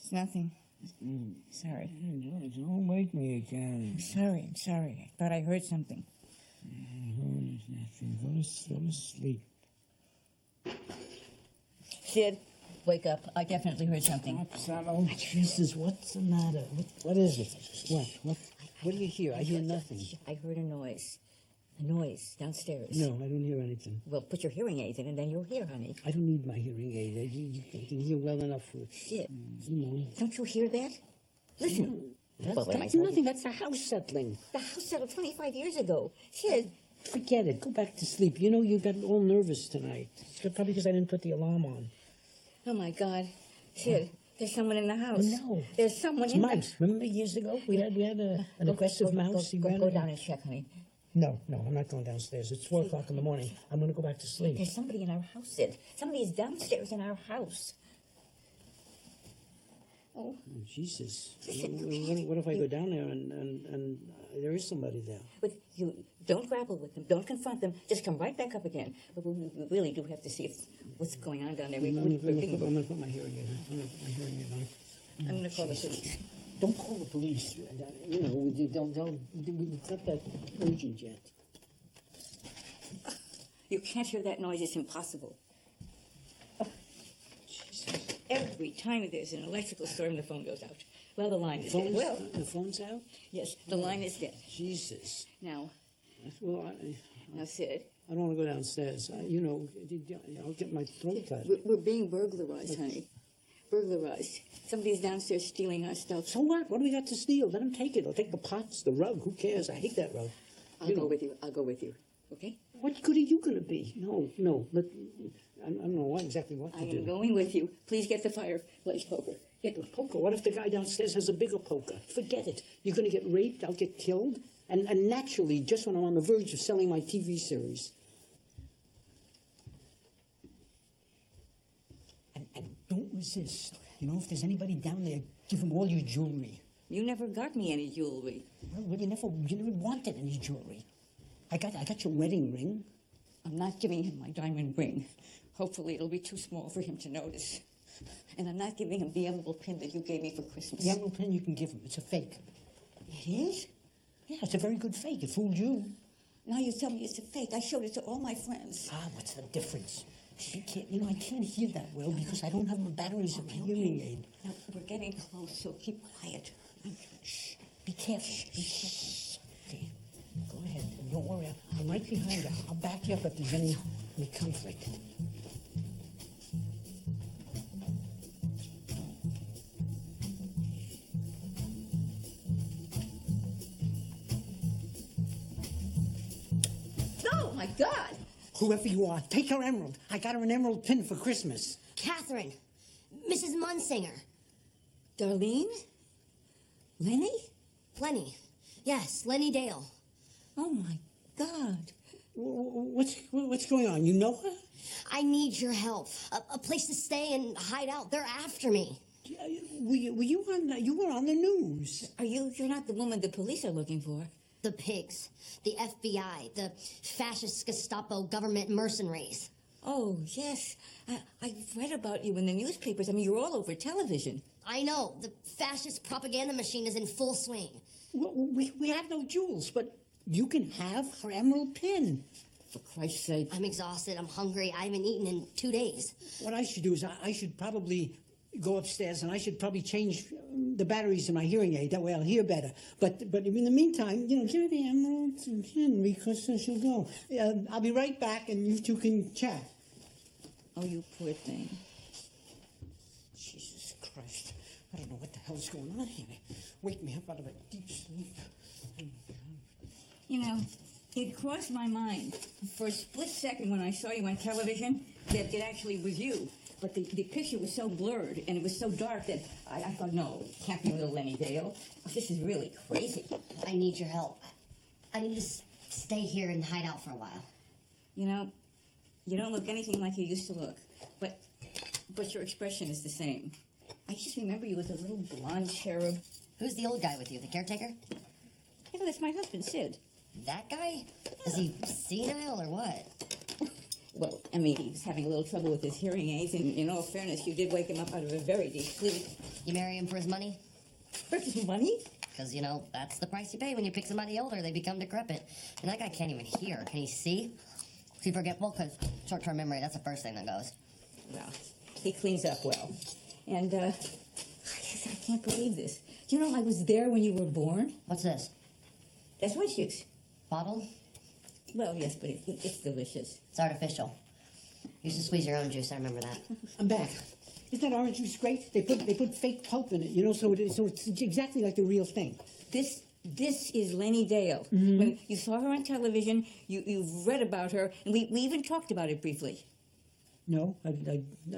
It's nothing. Sorry. Don't wake me again. I'm sorry. I thought I heard something. There's nothing. Go to sleep. Sid, wake up. I definitely heard something. Oh, Jesus, what's the matter? What is it? What do you hear? I hear nothing. I heard a noise. A noise downstairs. No, I don't hear anything. Well, put your hearing aids in and then you'll hear, honey. I don't need my hearing aid. You can hear well enough for it. Sid, You know. don't you hear that? Listen. That's nothing. That's the house settling. The house settled 25 years ago. Sid. Forget it. Go back to sleep. You know you got all nervous tonight. It's probably because I didn't put the alarm on. Oh, my God. Sid, there's someone in the house. No. There's someone in mice. Remember years ago? We had an aggressive mouse. Go down and check, honey. No, I'm not going downstairs. It's 4 o'clock in the morning. I'm going to go back to sleep. There's somebody in our house, Sid. Somebody is downstairs in our house. Oh. Jesus. What if I go down there and there is somebody there? But you don't grapple with them. Don't confront them. Just come right back up again. But we really do have to see what's going on down there. I'm going to put my hearing aid on. I'm going to call the police. Don't call the police. You know, it's not that urgent yet. You can't hear that noise. It's impossible. Jesus. Every time there's an electrical storm, the phone goes out. Well, the line is dead. Well, the phone's out? Yes, the line is dead. Jesus. Now, Sid. I don't want to go downstairs. I'll get my throat cut. We're being burglarized, honey. Burglarized. Somebody's downstairs stealing our stuff. So what? What do we got to steal? Let them take it. I'll take the pots, the rug. Who cares? I hate that rug. I'll go with you. Okay? What good are you going to be? No. I don't know exactly what to do. I am going with you. Please get the fireplace poker. Get the poker? What if the guy downstairs has a bigger poker? Forget it. You're going to get raped. I'll get killed. And naturally, just when I'm on the verge of selling my TV series. And don't resist. You know, if there's anybody down there, give them all your jewelry. You never got me any jewelry. Well, you never wanted any jewelry. I got your wedding ring. I'm not giving him my diamond ring. Hopefully it'll be too small for him to notice. And I'm not giving him the emerald pin that you gave me for Christmas. The emerald pin you can give him. It's a fake. It is? Yeah, it's a very good fake. It fooled you. Now you tell me it's a fake. I showed it to all my friends. What's the difference? I can't hear that well because I don't have my batteries in my hearing aid. Now, we're getting close, so keep quiet. Shh. Be careful. Okay. Go ahead. Don't worry. I'm right behind you. I'll back you up if there's any conflict. Oh, my God! Whoever you are, take her emerald. I got her an emerald pin for Christmas. Catherine. Mrs. Munsinger. Darlene? Lenny? Lenny. Yes, Lenny Dale. Oh, my God. What's going on? You know her? I need your help. A place to stay and hide out. They're after me. You were on the news. You're not the woman the police are looking for? The pigs. The FBI. The fascist Gestapo government mercenaries. Oh, yes. I've read about you in the newspapers. I mean, you're all over television. I know. The fascist propaganda machine is in full swing. Well, we have no jewels, but you can have her emerald pin. For Christ's sake. I'm exhausted. I'm hungry. I haven't eaten in 2 days. What I should do is I should probably go upstairs and I should probably change the batteries in my hearing aid. That way I'll hear better. But in the meantime, give her the emerald pin because she'll go. I'll be right back and you two can chat. Oh, you poor thing. Jesus Christ. I don't know what the hell's going on here. Wake me up out of a deep sleep. You know, it crossed my mind for a split second when I saw you on television that it actually was you. But the picture was so blurred and it was so dark that I thought, no, it can't be little Lenny Dale. This is really crazy. I need your help. I need to stay here and hide out for a while. You know, you don't look anything like you used to look. But your expression is the same. I just remember you as a little blonde cherub. Who's the old guy with you, the caretaker? Yeah, that's my husband, Sid. That guy? Is he senile or what? Well, I mean, he was having a little trouble with his hearing aids, and in all fairness, you did wake him up out of a very deep sleep. You marry him for his money? For his money? Because, you know, that's the price you pay when you pick somebody older. They become decrepit. And that guy can't even hear. Can he see? Is he forgetful? Because short-term memory, that's the first thing that goes. Well, he cleans up well. And, I can't believe this. Do you know I was there when you were born? What's this? That's orange juice. Bottled? Well, yes, but it's delicious. It's artificial. You should squeeze your own juice. I remember that. I'm back. Isn't that orange juice great? They put fake pulp in it, you know, so it's exactly like the real thing. This is Lenny Dale. When you saw her on television, you've read about her, and we even talked about it briefly. No, I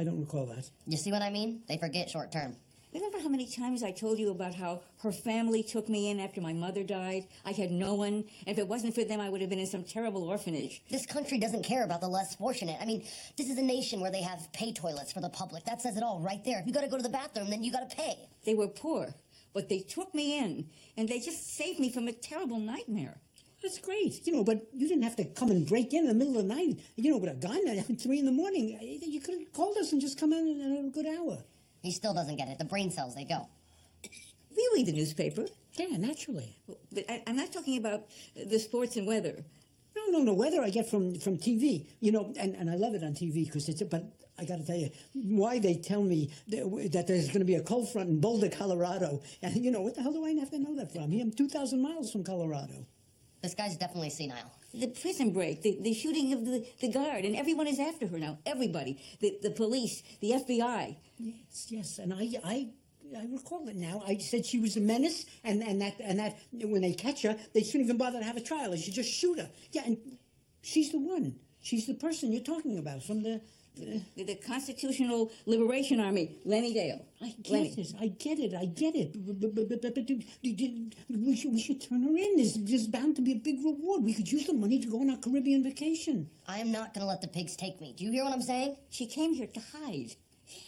don't recall that. You see what I mean? They forget short term. Remember how many times I told you about how her family took me in after my mother died? I had no one, and if it wasn't for them, I would have been in some terrible orphanage. This country doesn't care about the less fortunate. I mean, this is a nation where they have pay toilets for the public. That says it all right there. If you gotta go to the bathroom, then you gotta pay. They were poor, but they took me in, and they just saved me from a terrible nightmare. That's great, you know, but you didn't have to come and break in the middle of the night, you know, with a gun at 3 in the morning. You could have called us and just come in at a good hour. He still doesn't get it. The brain cells, they go. We read the newspaper. Yeah, naturally. But I'm not talking about the sports and weather. No, weather I get from TV, you know, and I love it on TV because but I got to tell you, why they tell me that there's going to be a cold front in Boulder, Colorado, and, you know, what the hell do I have to know that from? I'm 2,000 miles from Colorado. This guy's definitely senile. The prison break, the shooting of the guard, and everyone is after her now. Everybody. The police, the FBI. Yes, and I recall it now. I said she was a menace, and that when they catch her, they shouldn't even bother to have a trial. They should just shoot her. Yeah, and she's the one. She's the person you're talking about from the Constitutional Liberation Army, Lenny Dale. I get it. But we should turn her in. There's bound to be a big reward. We could use the money to go on our Caribbean vacation. I am not gonna let the pigs take me. Do you hear what I'm saying? She came here to hide.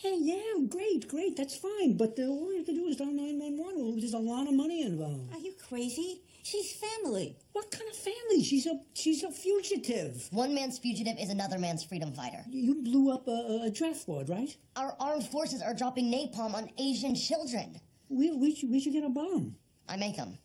Yeah, great, that's fine. But all we have to do is dial 911. There's a lot of money involved. Are you crazy? She's family. What kind of family? She's a fugitive. One man's fugitive is another man's freedom fighter. You blew up a draft board, right? Our armed forces are dropping napalm on Asian children. We should get a bomb. I make them.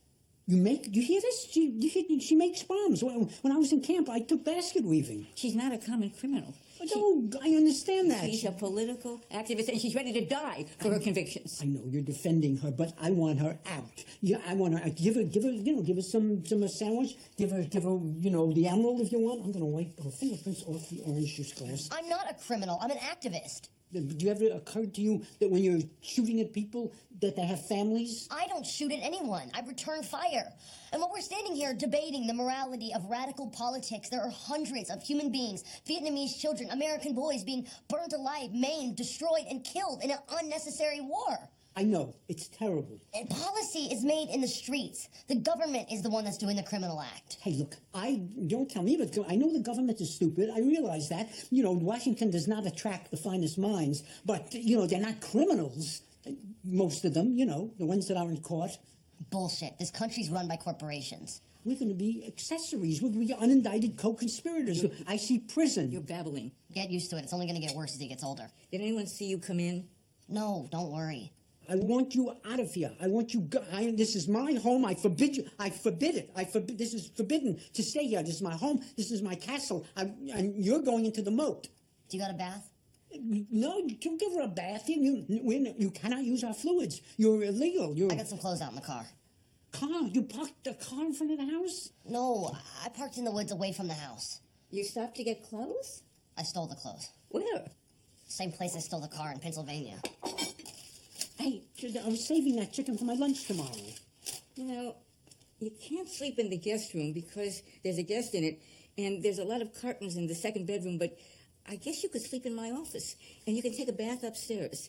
You hear this? She makes bombs. When I was in camp, I took basket weaving. She's not a common criminal. No, I understand that. She's a political activist, and she's ready to die for her convictions. I know you're defending her, but I want her out. Yeah, I want her out. Give her some a sandwich. Give her, the emerald if you want. I'm gonna wipe her fingerprints off the orange juice glass. I'm not a criminal. I'm an activist. Do you ever occur to you that when you're shooting at people that they have families? I don't shoot at anyone. I return fire. And while we're standing here debating the morality of radical politics, there are hundreds of human beings, Vietnamese children, American boys being burned alive, maimed, destroyed, and killed in an unnecessary war. I know. It's terrible. And policy is made in the streets. The government is the one that's doing the criminal act. Hey, look, don't tell me, but I know the government is stupid. I realize that. You know, Washington does not attract the finest minds, but, they're not criminals. Most of them, the ones that aren't caught. Bullshit. This country's run by corporations. We're going to be accessories. We're going to be unindicted co-conspirators. I see prison. You're babbling. Get used to it. It's only going to get worse as he gets older. Did anyone see you come in? No, don't worry. I want you out of here. I want you. This is my home. I forbid you. I forbid it. This is forbidden to stay here. This is my home. This is my castle. And you're going into the moat. Do you got a bath? No, don't give her a bath. You cannot use our fluids. You're illegal. I got some clothes out in the car. Car? You parked the car in front of the house? No, I parked in the woods away from the house. You stopped to get clothes? I stole the clothes. Where? Same place I stole the car in Pennsylvania. Hey, I was saving that chicken for my lunch tomorrow. You can't sleep in the guest room because there's a guest in it, and there's a lot of curtains in the second bedroom, but I guess you could sleep in my office, and you can take a bath upstairs.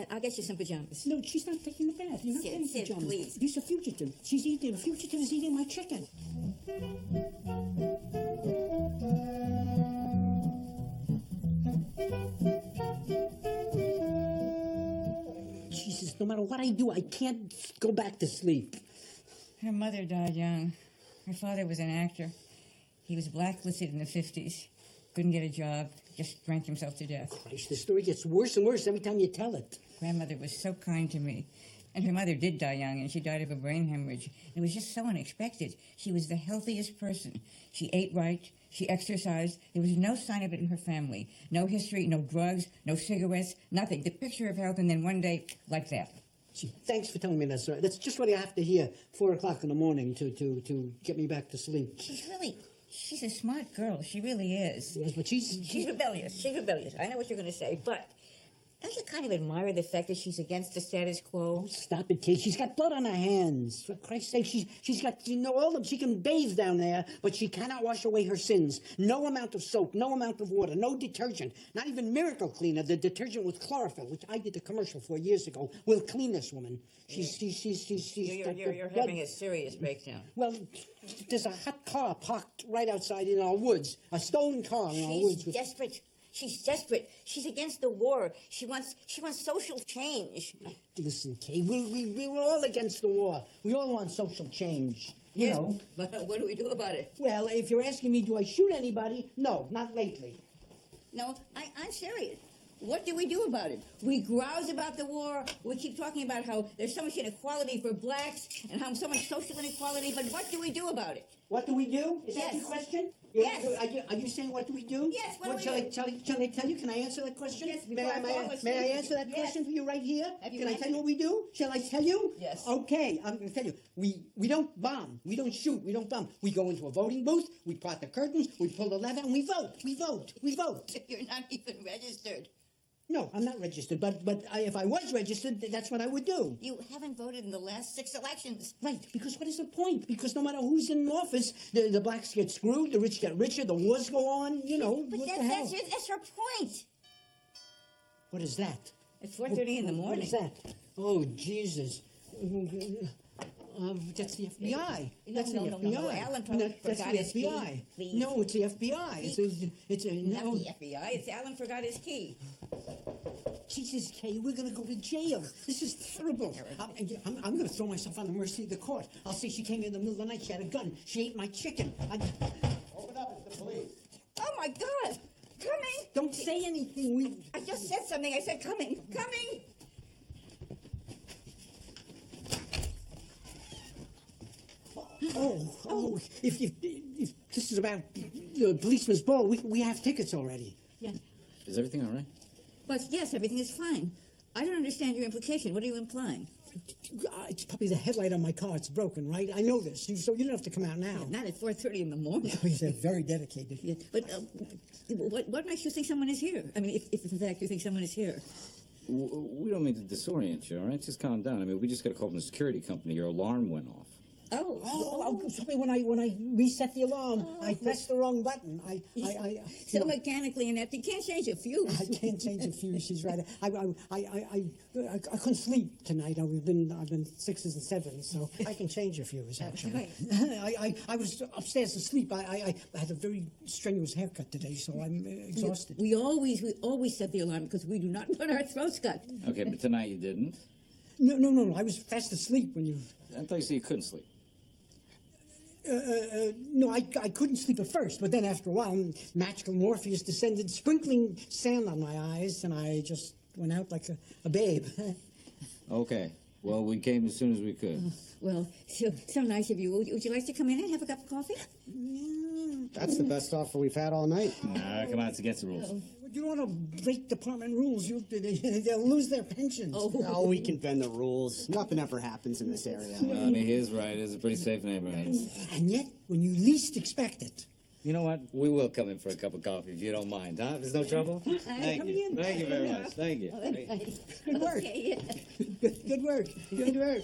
I'll get you some pajamas. No, she's not taking a bath. You're not getting pajamas. Please. She's a fugitive. A fugitive is eating my chicken. Jesus, no matter what I do, I can't go back to sleep. Her mother died young. Her father was an actor. He was blacklisted in the 50s. couldn't get a job, just drank himself to death. Christ, the story gets worse and worse every time you tell it. Grandmother was so kind to me. And her mother did die young, and she died of a brain hemorrhage. It was just so unexpected. She was the healthiest person. She ate right. She exercised. There was no sign of it in her family. No history, no drugs, no cigarettes, nothing. The picture of health, and then one day, like that. Gee, thanks for telling me that story. That's just what I have to hear 4 o'clock in the morning to get me back to sleep. She's a smart girl. She really is. Yes, but She's rebellious. She's rebellious. I know what you're going to say, but don't you kind of admire the fact that she's against the status quo? Stop it, Kate. She's got blood on her hands. For Christ's sake, she's got, all of she can bathe down there, but she cannot wash away her sins. No amount of soap, no amount of water, no detergent, not even Miracle Cleaner, the detergent with chlorophyll, which I did the commercial for years ago, will clean this woman. You're having a serious breakdown. Well, there's a hot car parked right outside in our woods, a stolen car in our woods. She's desperate. She's desperate. She's against the war. She wants social change. Listen, Kay, we're all against the war. We all want social change. You know. But what do we do about it? Well, if you're asking me, do I shoot anybody? No, not lately. No, I'm serious. What do we do about it? We grouse about the war. We keep talking about how there's so much inequality for blacks and how so much social inequality, but what do we do about it? What do we do? Is that Yes. your question? Yes. Are you saying what do we do? Yes, what do shall we I do? shall I tell you? Can I answer that question? Yes, May before I, I fall asleep. may I answer that Yes. question for you right here? Have you Can I tell answered you what we do? Shall I tell you? Yes. Okay, I'm going to tell you. We don't bomb. We don't shoot. We don't bomb. We go into a voting booth. We part the curtains. We pull the lever, and we vote. We vote. We vote. You're not even registered. No, I'm not registered. But if I was registered, that's what I would do. You haven't voted in the last 6 elections. Right, because what is the point? Because no matter who's in office, the blacks get screwed, the rich get richer, the wars go on, But what the hell? that's her point. What is that? It's 4:30 in the morning. What is that? Oh, Jesus. That's the FBI. That's the FBI. No. Alan, That's forgot the his key. FBI. Please. No, it's the FBI. Not No. the FBI. It's Alan forgot his key. Jesus, Kay, we're going to go to jail. This is terrible. I'm going to throw myself on the mercy of the court. I'll say she came in the middle of the night. She had a gun. She ate my chicken. Open up, it's the police. Oh, my God. Coming. Don't say anything. I just said something. I said coming. Coming. Oh, if this is about policeman's ball, we have tickets already. Yeah. Is everything all right? But yes, everything is fine. I don't understand your implication. What are you implying? It's probably the headlight on my car. It's broken, right? I know this, so you don't have to come out now. Not at 4:30 in the morning. They're very dedicated. Yeah, but what makes you think someone is here? I mean, if in fact you think someone is here. We don't mean to disorient you, all right? Just calm down. I mean, we just got a call from the security company. Your alarm went off. Oh, sorry, when I reset the alarm, I pressed the wrong button. So mechanically inept, you can't change a fuse. I can't change the fuse. She's right. I couldn't sleep tonight. I've been 6s and 7s, so I can change a fuse. Actually, I was upstairs asleep. I had a very strenuous haircut today, so I'm exhausted. We always set the alarm because we do not want our throats cut. Okay, but tonight you didn't? No. I was fast asleep when you. I thought you said you couldn't sleep. No, I couldn't sleep at first, but then after a while, magical Morpheus descended, sprinkling sand on my eyes, and I just went out like a babe. Okay. Well, we came as soon as we could. Well, so nice of you. Would you like to come in and have a cup of coffee? That's the best offer we've had all night. Nah, come on, it's against the rules. You don't want to break department rules. They'll lose their pensions. Oh, we can bend the rules. Nothing ever happens in this area. I mean, he is right. It's a pretty safe neighborhood. And yet, when you least expect it. You know what? We will come in for a cup of coffee if you don't mind, huh? If there's no trouble? Thank you. Thank you very much. Thank you. Good work. Okay, Good work. Good work.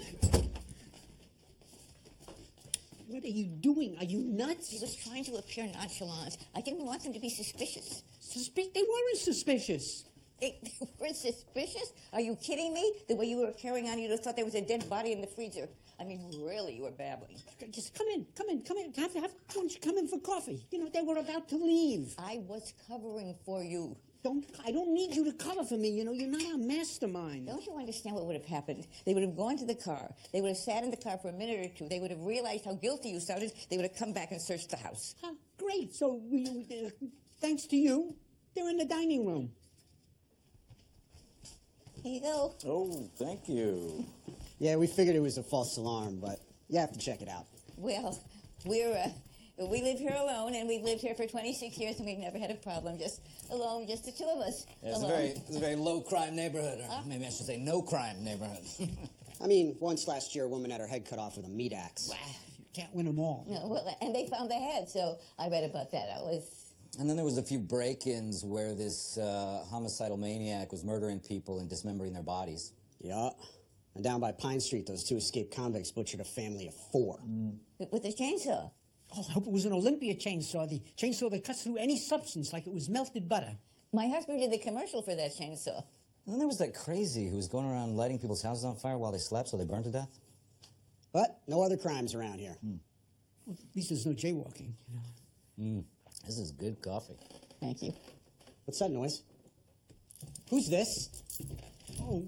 What are you doing? Are you nuts? He was trying to appear nonchalant. I didn't want them to be suspicious. They weren't suspicious. They weren't suspicious? Are you kidding me? The way you were carrying on, you'd have thought there was a dead body in the freezer. I mean, really, you were babbling. Just come in. Why don't you come in for coffee? They were about to leave. I was covering for you. I don't need you to cover for me. You're not a mastermind. Don't you understand what would have happened? They would have gone to the car. They would have sat in the car for a minute or two. They would have realized how guilty you sounded. They would have come back and searched the house. Huh, great. So thanks to you, they're in the dining room. Here you go. Oh, thank you. Yeah, we figured it was a false alarm, but you have to check it out. Well, we live here alone, and we've lived here for 26 years, and we've never had a problem. Just alone, just the two of us. It's a alone. very low crime neighborhood, or maybe I should say no crime neighborhood. I mean, once last year, a woman had her head cut off with a meat axe. You can't win them all. No, well, and they found the head, so I read about that. I was. And then there was a few break-ins where this homicidal maniac was murdering people and dismembering their bodies. Yeah. And down by Pine Street, those two escaped convicts butchered a family of 4. With a chainsaw. Oh, I hope it was an Olympia chainsaw, the chainsaw that cuts through any substance like it was melted butter. My husband did the commercial for that chainsaw. And then there was that crazy who was going around lighting people's houses on fire while they slept so they burned to death. But no other crimes around here. Well, at least there's no jaywalking. This is good coffee. Thank you. What's that noise? Who's this? Oh,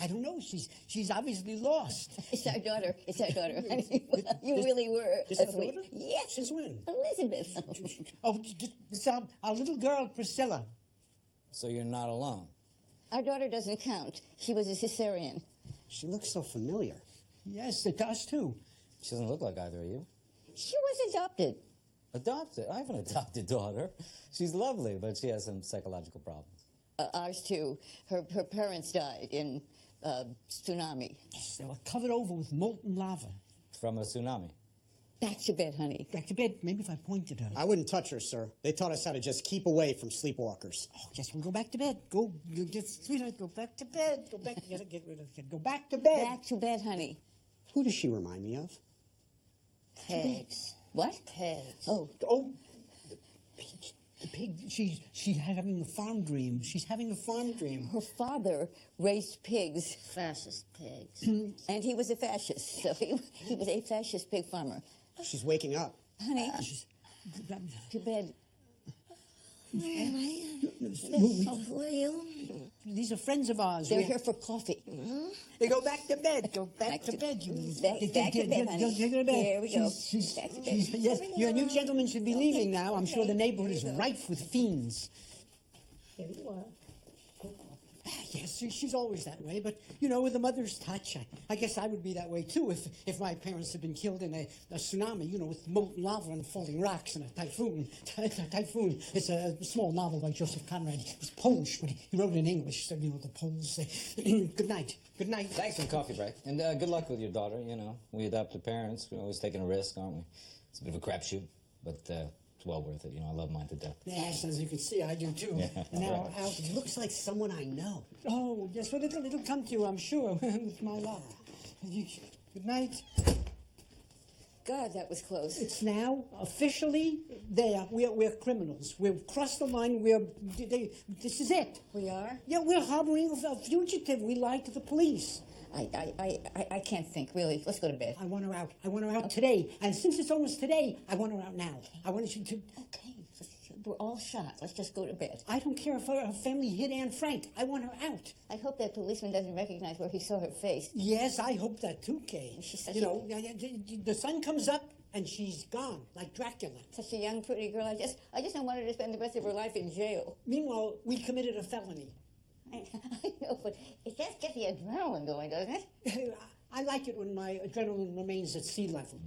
I don't know. She's obviously lost. It's our daughter. It's our daughter. You really were. This is sweet. daughter? Yes. Since when? Elizabeth. Oh, it's our little girl, Priscilla. So you're not alone. Our daughter doesn't count. She was a cesarean. She looks so familiar. Yes, to us too. She doesn't look like either of you. She was adopted. Adopted? I have an adopted daughter. She's lovely, but she has some psychological problems. Ours too. Her parents died in tsunami. Yes, they were covered over with molten lava. From a tsunami. Back to bed, honey. Back to bed. Maybe if I pointed her. I wouldn't touch her, sir. They taught us how to just keep away from sleepwalkers. Oh, just we'll go back to bed. Go, sweetheart, go back to bed. Go back. Get rid of it. Go back to bed. Back to bed, honey. Who does she remind me of? Pigs. What? Pigs. Oh, the pig. She's having a farm dream. She's having a farm dream. Her father raised pigs. Fascist pigs. And he was a fascist, so he was a fascist pig farmer. She's waking up. Honey, to bed. Who are you? These are friends of ours. They're here for coffee. They go back to bed. Go back to bed. Back to bed, honey. Go to bed. Here we go. She's- Back to bed. yes, your new gentleman should be leaving now. I'm sure the neighborhood is rife with fiends. Here you are. Yes, she's always that way, but, you know, with a mother's touch, I guess I would be that way, too, if my parents had been killed in a tsunami, you know, with molten lava and falling rocks and a typhoon. Typhoon. It's a small novel by Joseph Conrad. It's Polish, but he wrote it in English, so, you know, the Poles say. Good night. Good night. Thanks for the coffee break. And good luck with your daughter, you know. We adopted parents. We're always taking a risk, aren't we? It's a bit of a crapshoot, but it's well worth it. You know, I love mine to death. Yes, as you can see, I do, too. Yeah, Now, right. It looks like someone I know. oh, yes, well, it'll come to you, I'm sure, with my love. Good night. God, that was close. It's now officially there. We're criminals. We've crossed the line. This is it. We are? Yeah, we're harboring a fugitive. We lied to the police. I can't think, really. Let's go to bed. I want her out. I want her out today. And since it's almost today, I want her out now. I want you to. Okay, we're all shot. Let's just go to bed. I don't care if her family hit Anne Frank. I want her out. I hope that policeman doesn't recognize where he saw her face. Yes, I hope that too, Kay. She's such You know, the sun comes up and she's gone, like Dracula. Such a young, pretty girl. I just don't want her to spend the rest of her life in jail. Meanwhile, we committed a felony. I know, but it does get the adrenaline going, doesn't it? I like it when my adrenaline remains at sea level.